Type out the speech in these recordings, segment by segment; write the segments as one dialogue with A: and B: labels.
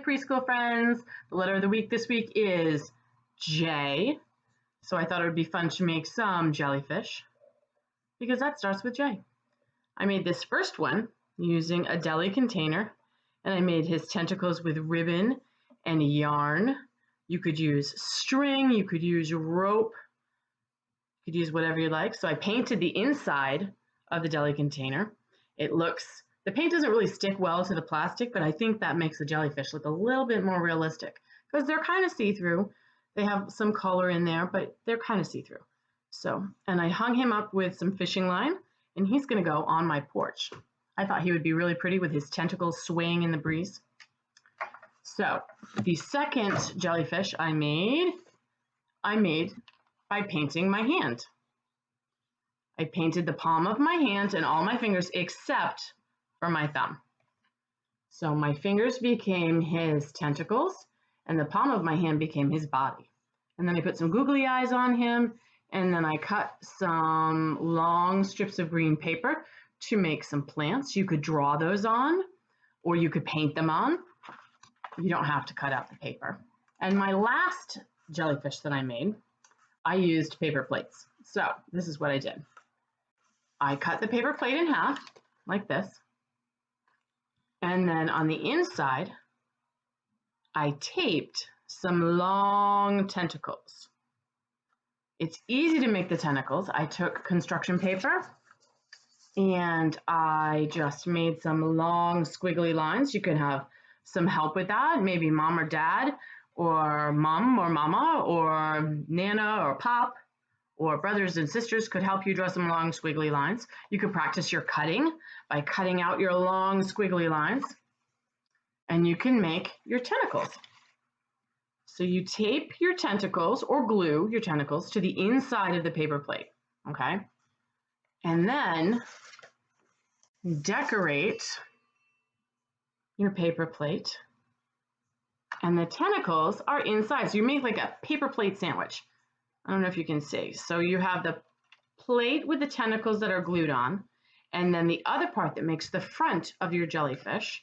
A: preschool friends. The letter of the week this week is J. So I thought it would be fun to make some jellyfish because that starts with J. I made this first one using a deli container, and I made his tentacles with ribbon and yarn. You could use string, you could use rope, you could use whatever you like. So I painted the inside of the deli container. The paint doesn't really stick well to the plastic, but I think that makes the jellyfish look a little bit more realistic because they're kind of see-through. They have some color in there, but they're kind of see-through. So, and I hung him up with some fishing line, and he's gonna go on my porch. I thought he would be really pretty with his tentacles swaying in the breeze. So the second jellyfish I made by painting my hand. I painted the palm of my hand and all my fingers except for my thumb. So my fingers became his tentacles and the palm of my hand became his body. And then I put some googly eyes on him, and then I cut some long strips of green paper to make some plants. You could draw those on or you could paint them on. You don't have to cut out the paper. And my last jellyfish that I made, I used paper plates. So this is what I did. I cut the paper plate in half like this. And then on the inside, I taped some long tentacles. It's easy to make the tentacles. I took construction paper and I just made some long squiggly lines. You can have some help with that, maybe mom or dad, or mom or mama, or Nana or Pop, or brothers and sisters could help you draw some long squiggly lines. You could practice your cutting by cutting out your long squiggly lines, and you can make your tentacles. So you tape your tentacles or glue your tentacles to the inside of the paper plate, okay? And then decorate your paper plate, and the tentacles are inside. So you make like a paper plate sandwich. I don't know if you can see. So you have the plate with the tentacles that are glued on, and then the other part that makes the front of your jellyfish.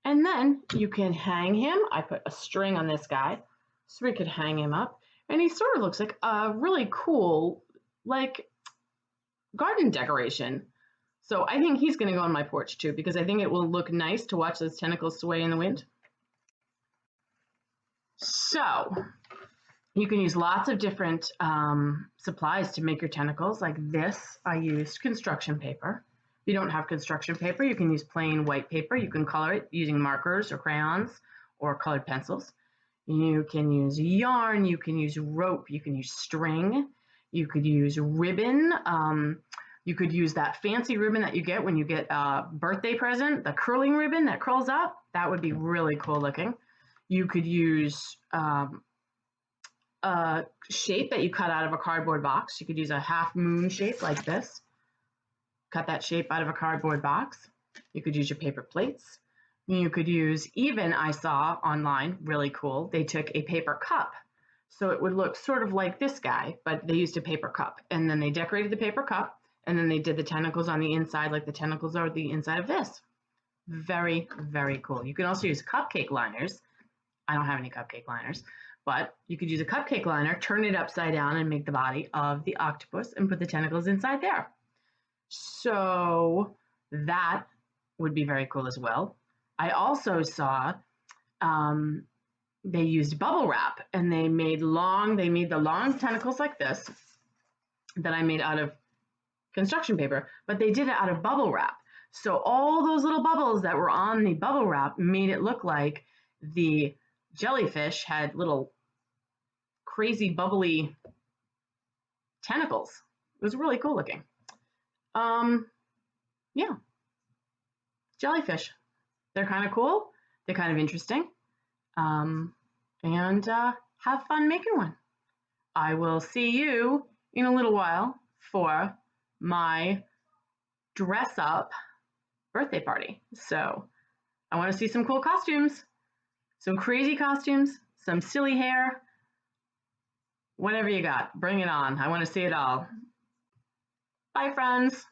A: And then you can hang him. I put a string on this guy so we could hang him up. And he sort of looks like a really cool, like, garden decoration. So I think he's going to go on my porch too, because I think it will look nice to watch those tentacles sway in the wind. So you can use lots of different supplies to make your tentacles. Like this, I used construction paper. If you don't have construction paper, you can use plain white paper. You can color it using markers or crayons or colored pencils. You can use yarn, you can use rope, you can use string, you could use ribbon. You could use that fancy ribbon that you get when you get a birthday present, the curling ribbon that curls up. That would be really cool looking. You could use a shape that you cut out of a cardboard box. You could use a half moon shape like this. Cut that shape out of a cardboard box. You could use your paper plates. You could use, even I saw online, really cool, they took a paper cup. So it would look sort of like this guy, but they used a paper cup. And then they decorated the paper cup, and then they did the tentacles on the inside like the tentacles are the inside of this. Very, very cool. You can also use cupcake liners. I don't have any cupcake liners, but you could use a cupcake liner, turn it upside down and make the body of the octopus and put the tentacles inside there. So that would be very cool as well. I also saw they used bubble wrap, and they made the long tentacles like this that I made out of construction paper, but they did it out of bubble wrap. So all those little bubbles that were on the bubble wrap made it look like the jellyfish had little crazy bubbly tentacles. It was really cool looking. Yeah, jellyfish. They're kind of cool. They're kind of interesting. And have fun making one. I will see you in a little while for my dress up birthday party. So I want to see some cool costumes, some crazy costumes, some silly hair, whatever you got, bring it on. I want to see it all. Bye, friends.